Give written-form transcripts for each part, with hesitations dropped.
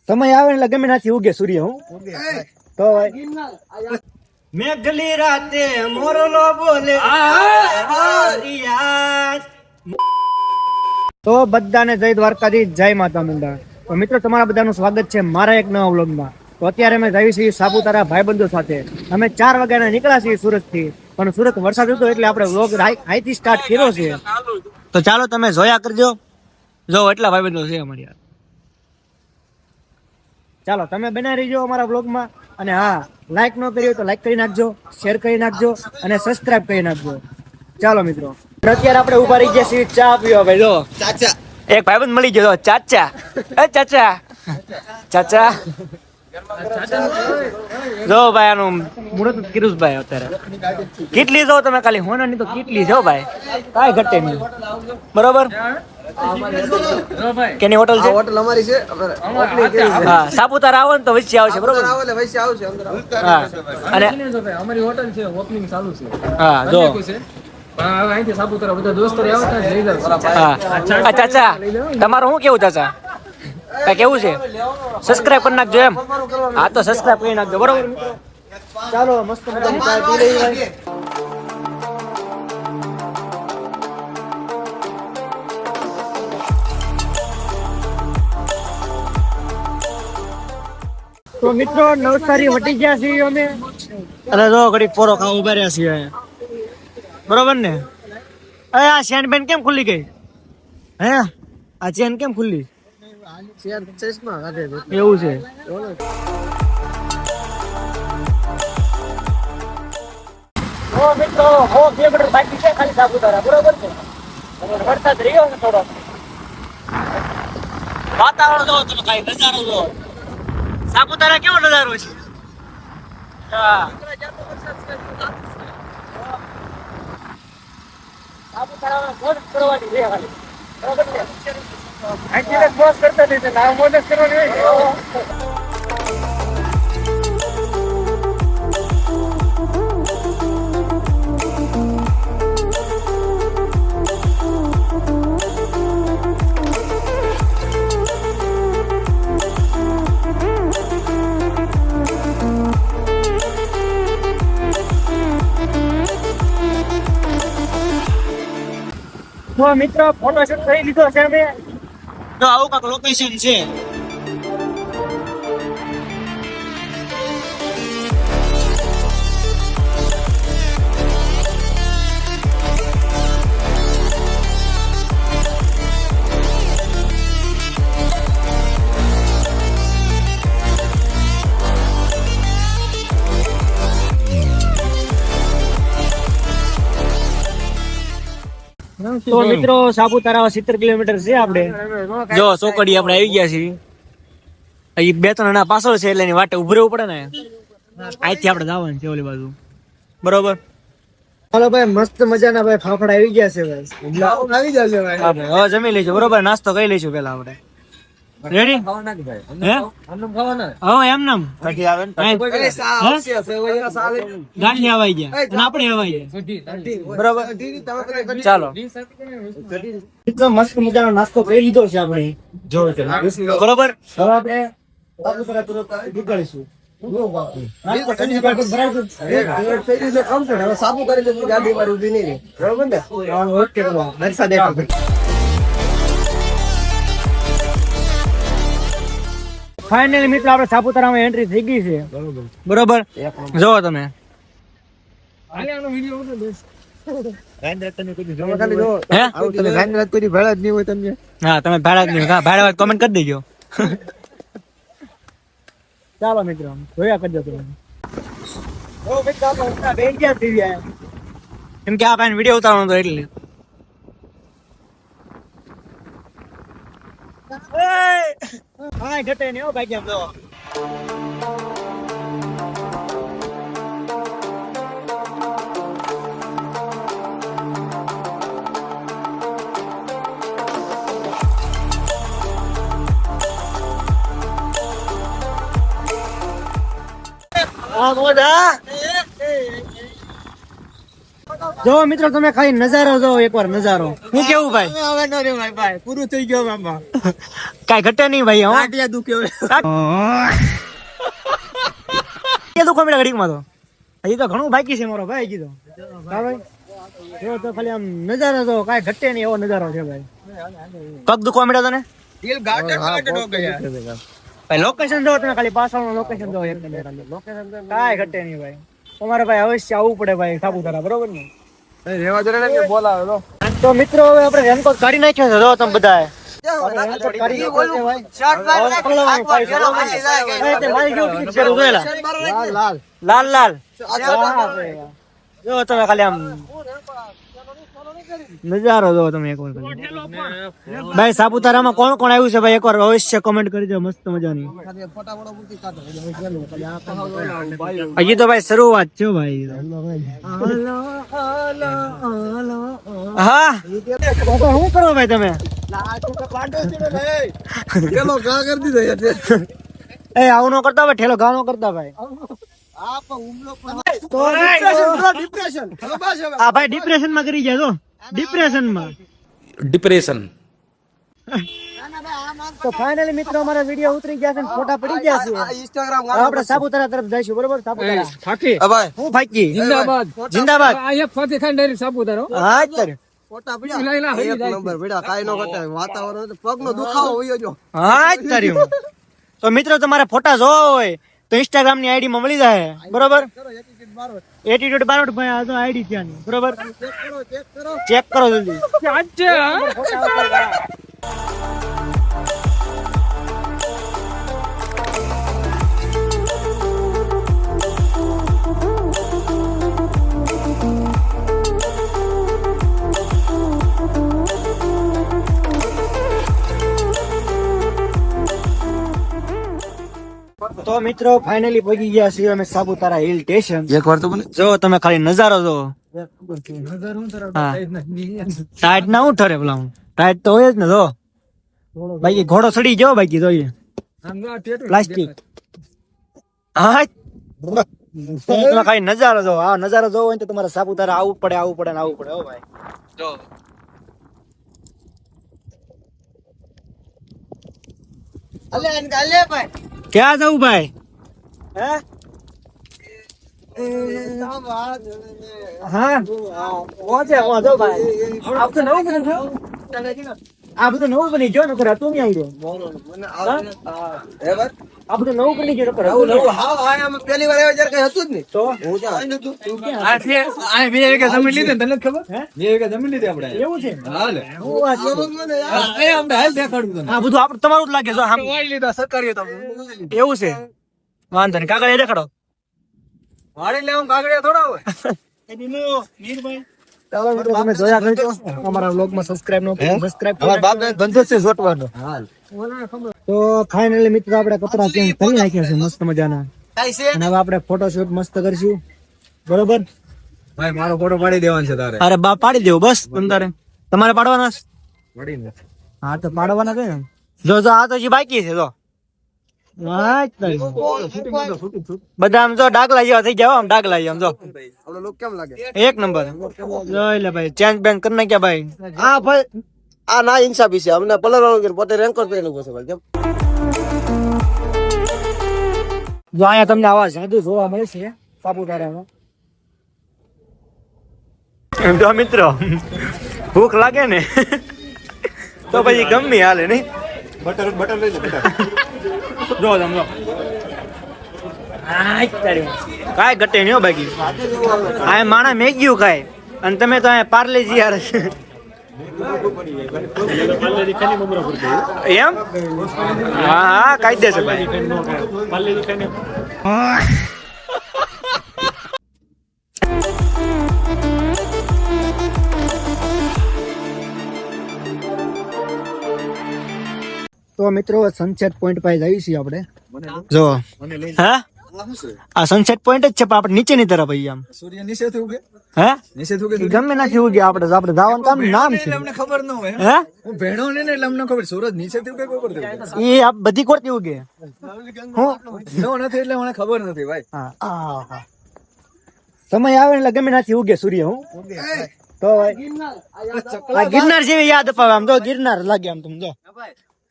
સમય આવે એટલે ગમે નાથી ઉગે સૂર્ય. હું તો મેઘલી રાતે મોરલો બોલે. તો બધાને જય દ્વારકાધીશ, જય માતા મુંડા. તો મિત્રો તમારા બધાનું સ્વાગત છે મારા એક નવા વ્લોગમાં. તો અત્યારે અમે જઈએ છીએ સાપુતારા ભાઈબંધો સાથે. અમે 4 વાગ્યાના નીકળ્યા છીએ સુરત થી, પણ સુરત વરસાદ હતો એટલે આપણે વ્લોગ હાઈથી સ્ટાર્ટ કર્યો છે. તો ચાલો તમે જોયા કરજો. જો એટલા ભાઈબંધો છે અમારી. ચાલો તમે બનાવી રહીજો અમારા વ્લોગમાં. અને હા, લાઈક ન કરી હોય તો લાઈક કરી નાખજો, શેર કરી નાખજો અને સબસ્ક્રાઇબ કરી નાખજો. ચાલો મિત્રો, અત્યારે આપણે ઉભા રહી ગયા છીએ ચા પીવા. ભાઈ જો ચાચા, એક ભાઈબંધ મળી ગયો. ચાચા, એ ચાચા, ચાચા જો ભાઈ આનું મુહૂર્ત કિરુષભાઈ અત્યારે કેટલી જો તમે ખાલી હોનાની તો કેટલી જો ભાઈ, કાંઈ ઘટે નહીં. બરોબર. કેની હોટલ છે? હોટલ અમારી છે. હા, સાપુતારા આવો ને તો વચ્ચે આવશે. બરોબર. હા, અને અમારી હોટલ છે, ઓપનિંગ ચાલુ છે. હા જો અહીંથી સાપુતારા બધા દોસ્તો આવતા જ લઈ જાવ. હા ચાચા, તમારું શું કેવું ચાચા? કઈ કેવું છે? સબસ્ક્રાઇબ કરી નાખજો એમ. હા તો સબસ્ક્રાઇબ કરી નાખજો. બરોબર. ચાલો મસ્ત મજાની ચા પી લઈએ ભાઈ. તો મિત્રો નવસારી વટી ગયા છીએ અમે. અને જો ઘડી પોરો ખાવા ઉભા રહ્યા છીએ. બરોબર ને? અરે આ શેન બેન કેમ ખુલ્લી ગઈ? હે આ ચેન કેમ ખુલ્લી? એવું છે. મિત્રો 100 કિલોમીટર બાકી છે ખાલી સાપુતારા. બરોબર છે. વરસાદ રહ્યો છે થોડો. વાતાવરણ જોવો તમે, કઈ નજારો જોવો. સાપુતારા કેવો નજારો છે? હા, સાપુતારામાં મોજ કરવાની છે ખાલી. બરોબર છે. અહીંથી મોજ કરતા નથી, ના મોજ કરવાની હોય. તો મિત્રો ફોટોશૂટ કરી લીધો છે અમે. તો આવું કાંક લોકેશન છે. તો મિત્રો સાપુતારા 70 કિલોમીટર છે. આપણે જો ચોકડી આપણે આવી ગયા છીએ. અહીં 2-3 ના પાછળ છે એટલે એની વાટે ઉભું રહેવું પડે ને. અહીંથી આપણે જવાનું છે ઓલી બાજુ. બરોબર. ચાલો ભાઈ, મસ્ત મજાના ભાઈ ફાફડા આવી ગયા છે ભાઈ. આવી જશે ભાઈ. હવે જમી લઈશું. બરોબર. નાસ્તો કરી લઈશું પેલા આપણે. રેડી? હે હવે એમ નામ ગાંઠી આવાઈ ગયા અને આપણે આવાઈ ગયા. બરોબર. ચાલો મસ્ત મજાનો નાસ્તો કરી લીધો છે આપણે. બરોબર. હવે આપણે નીકળીશું. ફાઇનલી મિત્રો આપણે સાપુતારામાં એન્ટ્રી થઈ ગઈ છે. બરોબર. જોવો તમે. હા, તમે ભાડા જ નહીં. ભાડા કોમેન્ટ કરી દેજો. ચાલો મિત્રો, જોયા કરજો તમે. કેમ કે આ ભાઈ વિડીયો ઉતારવાનો હતો એટલે. હા ઘટે ને ભાઈ કેમ જો. આ મોજા જો મિત્રો તમે ખાલી નજારો જો એકવાર નજારો હું કેવું ભાઈ હવે નો રે ભાઈ પૂરું થઈ ગયું આમાં કાઈ ઘટે નહીં ભાઈ હો આટિયા દુખ્યો એ દુખો મેળા ઘડીકમાં તો હજી તો ઘણું બાકી છે મારો ભાઈ કીધો હા ભાઈ જો તો ખાલી આમ નજારો જો કાઈ ઘટે નહીં એવો નજારો છે ભાઈ પગ દુખવા મળ્યો તને દિલ ગાર્ડન માં ડો ગયા ભાઈ લોકેશન જો તમે ખાલી પાછળનું લોકેશન જો એક લોકેશન કાઈ ઘટે નહીં ભાઈ તમારે ભાઈ અવશ્ય આવવું પડે ભાઈ સાપુતારા બરોબર ને રેવા દે ને બોલાવે તો મિત્રો હવે આપણે રેનકોટ કાઢી નાખ્યો છે જો તમે બધાએ લાલ લાલ જો તમે ખાલી આમ નજારો જો તમે એકવાર ભાઈ સાપુતારામાં કોણ કોણ આવ્યું છે ભાઈ એકવાર અવશ્ય કોમેન્ટ કરી દો મસ્ત મજાની હજી તો ભાઈ શરૂઆત છે ભાઈ હા શું કરો ભાઈ તમે એ આવું ન કરતા ભાઈ ઠેલો ઘા ન કરતા ભાઈ આ ભાઈ ડિપ્રેશન માં કરી જાય તો ડિપ્રેશન માં ડિપ્રેશન તો ફાઇનલી મિત્રો અમારા વિડિયો ઉતરી ગયા છે ને ફોટા પડી ગયા છે ઇન્સ્ટાગ્રામ આપણે સાપુતારા તરફ જઈશું બરોબર સાપુતારા ફાકી ભાઈ હું ફાકી જિંદાબાદ જિંદાબાદ આ એક ફાકી ખાઈને ડાયરેક્ટ સાપુતારો હા તારે ફોટા પડ્યા એક નંબર પડ્યા કાઈ નો ઘટે વાતાવરણ પગનો દુખાવો હોય જો હા તારે તો મિત્રો તમારે ફોટા જોવા હોય તો ઇન્સ્ટાગ્રામ ની આઈડી માં મળી જાય બરોબર એટીટ્યુડ બારોટ ભાઈ આ તો આઈડી છે આની બરોબર ચેક કરો જલ્દી તો મિત્રો ફાઇનલી પહોંચી ગયા છીએ અમે સાપુતારા હિલ સ્ટેશન એક વાર તો મને જો તમે ખાલી નજારો જો ટાઈટ ના હું ઠરે પેલા ટાઈટ તો હોય જ ને જો બાકી ઘોડો ચડી ગયો બાકી જોઈએ પ્લાસ્ટિક હા તમે ખાલી નજારો જો આ નજારો જોવો હોય તો તમારે સાપુતારા આવવું પડે ને આવવું પડે હો ભાઈ જો અલે ભાઈ ક્યાં જવું ભાઈ હે હા પહોંચે પહોંચો ભાઈ આ બધું નવું બની ગયો નકર હતું નહીં આવ્યો આ બધું નવું બની ગયું નકર હતું નહીં. પહેલી વાર આવ્યો જ્યારે કઈ હતું જ નહીં તો હું ત્યાં આ બે વીઘા જમીન લીધી તને ખબર હે? 2 વીઘા જમીન લીધી આપણે એવું છે હાલે હું વાત કરું. એ અમને હાલ દેખાડું તને આ બધું આપણે તમારું જ લાગે જો આમ વાળી લીધા સરકારી તો એવું છે વાંધો નહીં કાગળ એ દેખાડો વાળી લેવું કાગળિયા થોડા હોય ચાલો મિત્રો તમે જોયા કરજો અમારા વ્લોગમાં સબસ્ક્રાઇબ સબસ્ક્રાઇબ ધંધો છે જોટવાનો તો ફાઇનલી મિત્રો આપણે કપડા ચેન્જ કરી નાખ્યા છે મસ્ત મજાના કાઈ છે અને હવે આપણે ફોટોશૂટ મસ્ત કરશું બરોબર ભાઈ મારો ફોટો પાડી દેવાનો છે તારે અરે બા પાડી દેવો બસ અંધારે તમારે પાડવાના છે? વળીને હા તો પાડવાના છે ને જો જો આ તો હજી બાકી છે જો હા જ તારી. બધા આમ જો ડાગલા જેવા થઈ ગયા હો, આમ ડાગલા જેવા આમ જો આપણો લોક કેમ લાગે એક નંબર જોઈ લે ભાઈ ચેન્જ બેન્જ કરી નાખ્યા ભાઈ આ ભાઈ આ ના ઇન્સાફી છે અમને પલરવાનું કે પોતે રેનકોટ પહેરેલું છે ભાઈ કેમ જો અહીંયા તમને આવા જાદુ જોવા મળે છે સાપુતારામાં એમ તો મિત્રો ભૂખ લાગે ને તો પછી ગમે હાલે નહીં બટર લઈ લે બટર જો તમે જો કાંઈ ઘટે નહીં હો બાકી આ માણા મેગ્યું ખાય અને તમે તો અહીંયા પાર્લેજી યાર એમ હા હા કાયદેસર ભાઈ તો મિત્રો સનસેટ પોઈન્ટ પાસે જઈએ છીએ આપણે જો હા આ સનસેટ પોઈન્ટ જ છે પણ આપણે નીચેની તરફ આવીએ આમ સૂર્ય નીચેથી ઉગે હે નીચેથી ઉગે ઈ ગમે નાખી ઉગે આપણે જવાનું કામ નામ છે અમને ખબર ન હોય હે હું ભેણો ને એટલે અમને ખબર સૂરજ નીચેથી ઉગે કે ઉપરથી ઉગે એ આ બધી કોરતી ઉગે હું નો નથી એટલે મને ખબર નથી ભાઈ હા સમય આવે એટલે ગમે ત્યાંથી ઉગે સૂર્ય હું તો ભાઈ આ ગિરનાર જેવી યાદ અપાવે આમ તો ગિરનાર લાગે આમ તમે જો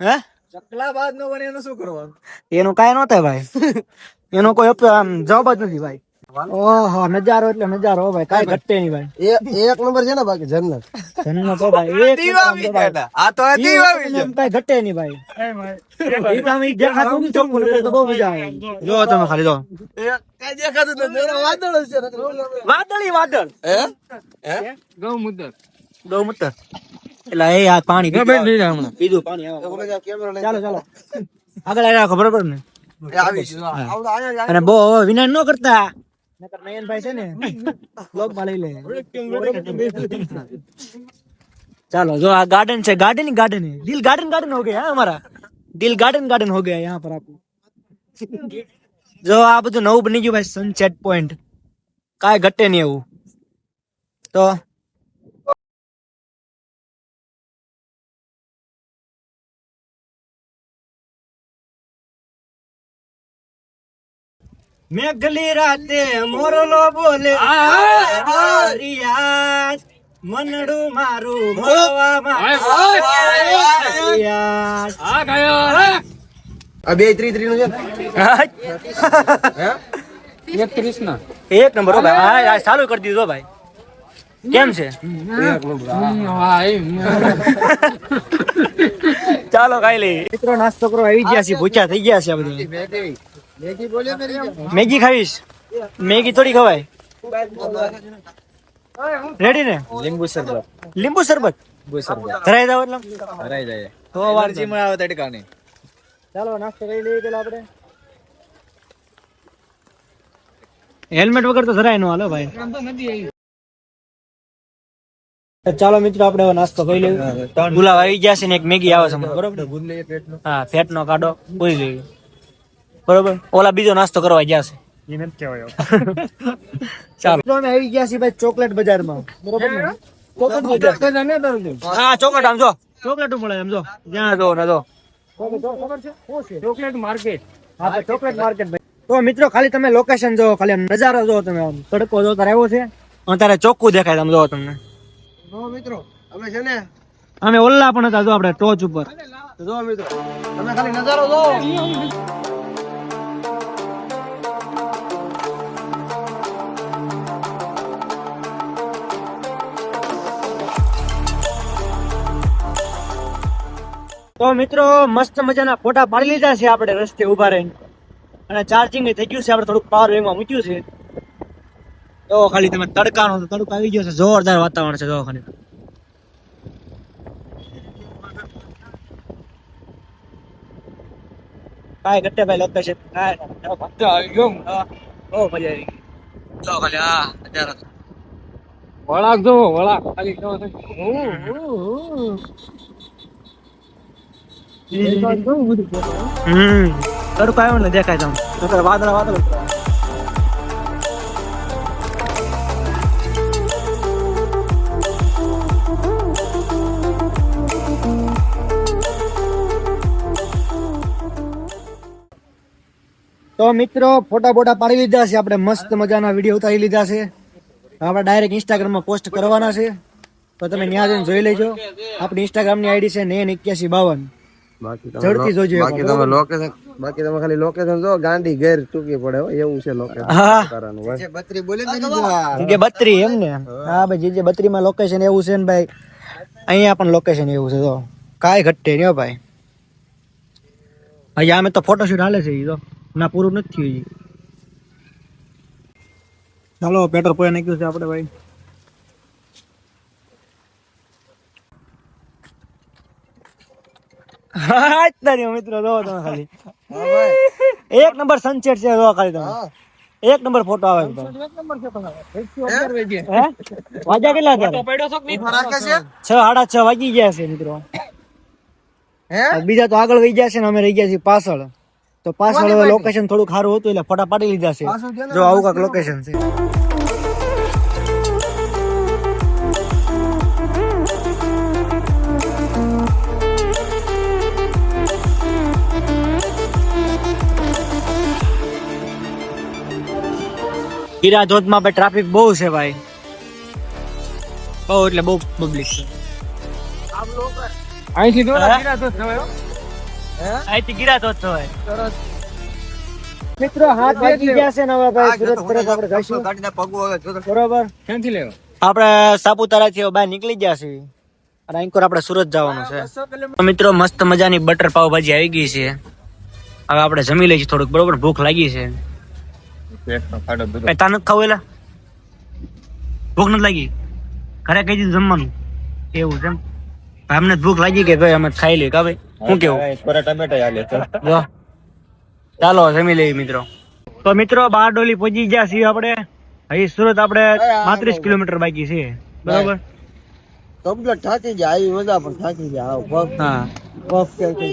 હે ચકલા બાદ નો બને એનું શું કરવાનું? એનું કાંઈ ન થાય ભાઈ એનો કોઈ આમ જવાબ જ નથી ભાઈ. ઓહો નજારો એટલે નજારો હો ભાઈ, કાંઈ ઘટે નહીં ભાઈ. એક નંબર છે ને બાકી જન્નત. જન્નત હો ભાઈ, એક નંબર ભાઈ. આ તો કાંઈ ઘટે નહીં ભાઈ. ઈ તો આમ ઈ દેખાતું નથી ચોખ્ખું, એટલે તો બહુ મજા આવે. જો તમે ખાલી જો કઈ દેખાતું નથી, વાદળ જ છે. વાદળી વાદળ ગૌમૂત્ર ગૌમૂત્ર એટલે એ આ પાણી પીધું પાણી આવે. ચાલો ચાલો આગળ આવી રાખો બરોબર ને. અને બહુ વિનાશ ન કરતા, નકર નયનભાઈ છે ને બ્લોગમાં લઈ લે. ચાલો જો આ गार्डन છે, गार्डन ही गार्डन है, दिल गार्डन गार्डन हो गया हमारा, दिल गार्डन गार्डन हो गया यहाँ पर आपको. જો આ બધું નવું બની ગયું ભાઈ સનસેટ પોઈન્ટ, કાંઈ ઘટે નહીં એવું. તો મેઘલી રાતે મોરલો બોલે રિયાજ મનડું મારું ભરવામાં રિયાજ. આ 2-3 નું છે ને? હે? 31 ના એક નંબર હો ભાઈ. હા ચાલુ કરી દીધો ભાઈ. કેમ છે? એક નંબર. ચાલો ખાઈ લઈ મિત્રો, નાસ્તો કરો આવી ગયા છે, ભૂખ્યા થઈ ગયા છે આ બધા. મેગી બોલ્યો મેરી મેગી ખાવીશ? મેગી થોડી ખવાય. રેડી ને? લીંબુ શરબત. લીંબુ શરબત ધરાઈ જાવ એટલે હરાઈ જાય તો વાર એનર્જી માં આવે તડકા ની. ચાલો નાસ્તો કરી લઈએ પેલા આપણે. હેલ્મેટ વગર તો જરાય નો હાલો ભાઈ. ચાલો મિત્રો આપણે હવે નાસ્તો કરી લઈએ. ગુલાબ આવી ગયા છે ને એક મેગી આવે છે બરોબર. હા ફેટ નો કાઢો પૂરી લઈએ બરોબર. ઓલા બીજો નાસ્તો કરવા ગયા છે. ચાલો મિત્રો અમે આવી ગયા છીએ ભાઈ ચોકલેટ બજારમાં બરોબર ને. હા ચોકલેટ આમ જો ચોકલેટ મળે આમ જો જ્યાં જો ના જો ચોકલેટ માર્કેટ. હા તો ચોકલેટ માર્કેટ ભાઈ. તો મિત્રો ખાલી તમે લોકેશન જો, ખાલી આમ નજારો જો તમે, આમ તડકો જો તારે આવ્યો છે અને તારે ચોખ્ખું દેખાય તમે જો તમને. મિત્રો અમે છે ને અમે ઓલ્લા પણ હતા જો આપણે ટોચ ઉપર. જો મિત્રો તમે ખાલી નજારો જો. તો મિત્રો મસ્ત મજાના ફોટા પાડી લીધા છે આપણે રસ્તે ઉભા રહીને, અને ચાર્જિંગ થઈ ગયું છે. આપણે થોડુંક પાવર બેંકમાં મૂક્યું છે. તો ખાલી તમે તડકાનો તડકો આવી ગયો છે, જોરદાર વાતાવરણ છે જો ખાલી. કાંઈ ઘટે ભાઈ લોકેશન બહુ મજા આવી ગઈ. જો ખાલી હા નજારો વળાક જો વળાક ખાલી તડકો આવ્યો ને દેખાય તમે નકર વાદળા વાદળ. તો મિત્રો ફોટા બોટા પાડી લીધા છે આપણે, મસ્ત મજાના વિડીયો ઉતારી લીધા છે. આપણે ડાયરેક્ટ ઇન્સ્ટાગ્રામમાં પોસ્ટ કરવાના છે, તો તમે ત્યાં જઈને જોઈ લેજો. આપણી ઇન્સ્ટાગ્રામની આઈડી છે NEN8152. ઝડપથી જોજો. બાકી તમે લોકેશન, બાકી તમે ખાલી લોકેશન જો, ગાંડી ઘેર ટૂંકી પડે હો, એવું છે લોકેશન. હા કરવાનું હોય. જે 32 બોલે ને કે 32 એમ ને. હા ભાઈ જે 32 માં લોકેશન એવું છે ને ભાઈ, અહીંયા પણ લોકેશન એવું છે. તો કાંઈ ઘટે નહીં હો ભાઈ. અહીંયા અમે તો ફોટોશૂટ હાલે છે ઈ તો ના પૂરું નથી થયું ઈ. ચાલો પેટ્રોલ પોયા નાખ્યું છે આપણે ભાઈ. હા તારી મિત્રો જો તમે ખાલી એક નંબર સનસેટ છે જો ખાલી તમે એક નંબર ફોટો આવે છે. વાગ્યા કેટલા અત્યારે? 6:30 વાગી ગયા છે મિત્રો. બીજા તો આગળ વહી ગયા છે ને અમે રહી ગયા છીએ પાછળ. તો પાછળ હવે લોકેશન થોડું સારું હતું એટલે ફોટા પાડી લીધા છે. જો આવું કાંક લોકેશન છે. હીરા ધોધમાં ભાઈ ટ્રાફિક બહુ છે ભાઈ, બહુ એટલે બહુ પબ્લિક છે. અહીંથી દોરા હા? ગીરા તો થવાય હો. અહીંથી ગીરા ધોધ થવાય. સરસ. મિત્રો 7 વાગી ગયા છે ને હવે ભાઈ સુરત તરફ આપણે જઈશું. ગાડીના પગો હવે જો તો. બરોબર, ક્યાંથી લેવો? આપણે સાપુતારા થી બહાર નીકળી ગયા છીએ અને અહીંકોર આપણે સુરત જવાનું છે. 200 કિલોમીટર. તો મિત્રો મસ્ત મજાની બટર પાવભાજી આવી ગઈ છે. હવે આપણે જમી લઈશું થોડુંક, બરોબર, ભૂખ લાગી છે. તાર નથી ખાવું એલા? ભૂખ નથી લાગી? ઘરે કહી દીધું જમવાનું એવું છે એમ? અમને ભૂખ લાગી કે ભાઈ અમે ખાઈ લઈએ કા ભાઈ, શું કેવું? જો ચાલો જમી લઈએ મિત્રો. તો મિત્રો બારડોલી પહોંચી ગયા છીએ આપણે. અહીં સુરત આપણે 35 કિલોમીટર બાકી છે, બરોબર. કમ્પ્લીટ થાકી જાય આવી મજા પણ થાકી જાય આવ પગ હા પગ કે